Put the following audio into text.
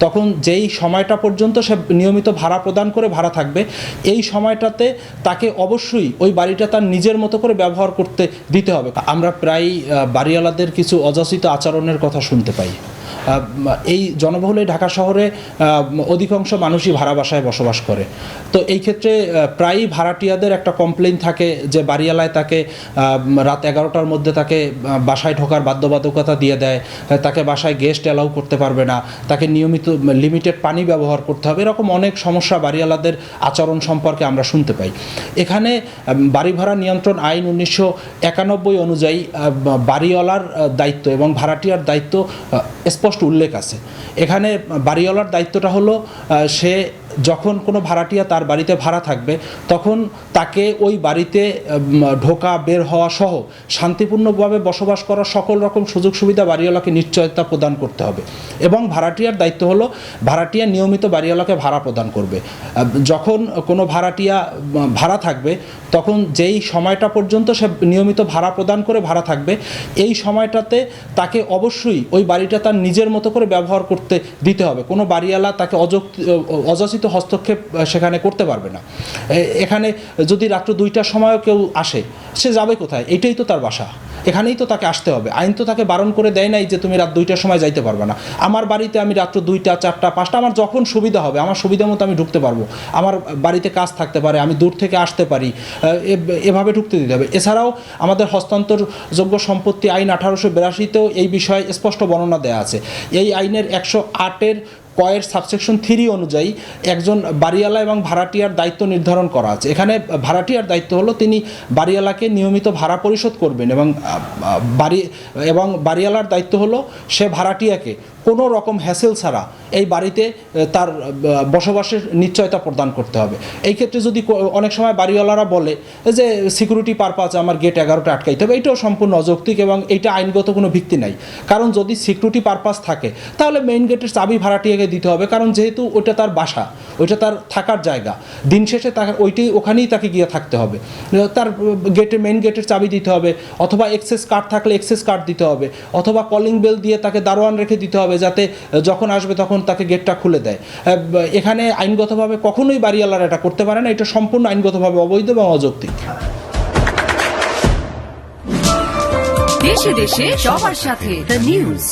তখন যেই সময়টা পর্যন্ত সে নিয়মিত ভাড়া প্রদান করে ভাড়া থাকবে, এই সময়টাতে তাকে অবশ্যই ওই বাড়িটা তার নিজের মতো করে ব্যবহার করতে দিতে হবে। আমরা প্রায় বাড়িওয়ালাদের কিছু অযাচিত আচরণের কথা শুনতে পাই। এই জনবহুল এই ঢাকা শহরে অধিকাংশ মানুষই ভাড়া বাসায় বসবাস করে। তো এই ক্ষেত্রে প্রায়ই ভাড়াটিয়াদের একটা কমপ্লেইন থাকে যে বাড়িওয়ালায় তাকে রাত 11টার মধ্যে তাকে বাসায় ঢোকার বাধ্যবাধকতা দিয়ে দেয়, তাকে বাসায় গেস্ট অ্যালাউ করতে পারবে না, তাকে নিয়মিত লিমিটেড পানি ব্যবহার করতে হবে। এরকম অনেক সমস্যা বাড়িওয়ালাদের আচরণ সম্পর্কে আমরা শুনতে পাই। এখানে বাড়ি ভাড়া নিয়ন্ত্রণ আইন 1991 অনুযায়ী বাড়িওয়ালার দায়িত্ব এবং ভাড়াটিয়ার দায়িত্ব স্পষ্ট উল্লেখ আছে। এখানে বাড়িওয়ালার দায়িত্বটা হলো সে যখন কোনো ভাড়াটিয়া তার বাড়িতে ভাড়া থাকবে তখন তাকে ওই বাড়িতে ঢোকা বের হওয়া সহ শান্তিপূর্ণভাবে বসবাস করার সকল রকম সুযোগ সুবিধা বাড়িওয়ালাকে নিশ্চয়তা প্রদান করতে হবে। এবং ভাড়াটিয়ার দায়িত্ব হলো ভাড়াটিয়া নিয়মিত বাড়িওয়ালাকে ভাড়া প্রদান করবে। যখন কোনো ভাড়াটিয়া ভাড়া থাকবে তখন যেই সময়টা পর্যন্ত সে নিয়মিত ভাড়া প্রদান করে ভাড়া থাকবে, এই সময়টাতে তাকে অবশ্যই ওই বাড়িটা তার নিজের মতো করে ব্যবহার করতে দিতে হবে। কোনো বাড়িওয়ালা তাকে অযাচিত হস্তক্ষেপ সেখানে করতে পারবে না। এখানে যদি রাত্র 2টার সময়ও কেউ আসে, সে যাবে কোথায়? এটাই তো তার বাসা, এখানেই তো তাকে আসতে হবে। আইন তো তাকে বারণ করে দেয় নাই যে তুমি রাত 2টার সময় যাইতে পারবে না। আমার বাড়িতে আমি রাত্র 2টা 4টা 5টা আমার যখন সুবিধা হবে, আমার সুবিধা মতো আমি ঢুকতে পারবো। আমার বাড়িতে কাজ থাকতে পারে, আমি দূর থেকে আসতে পারি, এভাবে ঢুকতে দিতে হবে। এছাড়াও আমাদের হস্তান্তরযোগ্য সম্পত্তি আইন 1882তেও এই বিষয়ে স্পষ্ট বর্ণনা দেওয়া আছে। এই আইনের 108-এর কয়ের সাবসেকশন 3 অনুযায়ী একজন বাড়িওয়ালা এবং ভাড়াটিয়ার দায়িত্ব নির্ধারণ করা আছে। এখানে ভাড়াটিয়ার দায়িত্ব হলো তিনি বাড়িওয়ালাকে নিয়মিত ভাড়া পরিশোধ করবেন এবং বাড়িওয়ালার দায়িত্ব হলো সে ভাড়াটিয়াকে কোনো রকম হ্যাসেল ছাড়া এই বাড়িতে তার বসবাসের নিশ্চয়তা প্রদান করতে হবে। এই ক্ষেত্রে যদি অনেক সময় বাড়িওয়ালারা বলে যে সিকিউরিটি পারপাসে আমার গেট 11টা আটকাইতে হবে, এইটাও সম্পূর্ণ অযৌক্তিক এবং এইটা আইনগত কোনো ভিত্তি নাই। কারণ যদি সিকিউরিটি পারপাস থাকে তাহলে মেইন গেটের চাবি ভাড়াটিয়াকে দিতে হবে, কারণ যেহেতু ওইটা তার বাসা, ওইটা তার থাকার জায়গা, দিন শেষে ওখানেই তাকে গিয়ে থাকতে হবে। তার মেইন গেটের চাবি দিতে হবে, অথবা এক্সেস কার্ড থাকলে এক্সেস কার্ড দিতে হবে, অথবা কলিং বেল দিয়ে তাকে দারোয়ান রেখে দিতে হবে যাতে যখন আসবে তখন তাকে গেটটা খুলে দেয়। এখানে আইনগতভাবে কখনোই বাড়িওয়ালারা এটা করতে পারে না। এটা সম্পূর্ণ আইনগতভাবে অবৈধ এবং অযৌক্তিক। দেশে দেশে সবার সাথে দ্য নিউজ।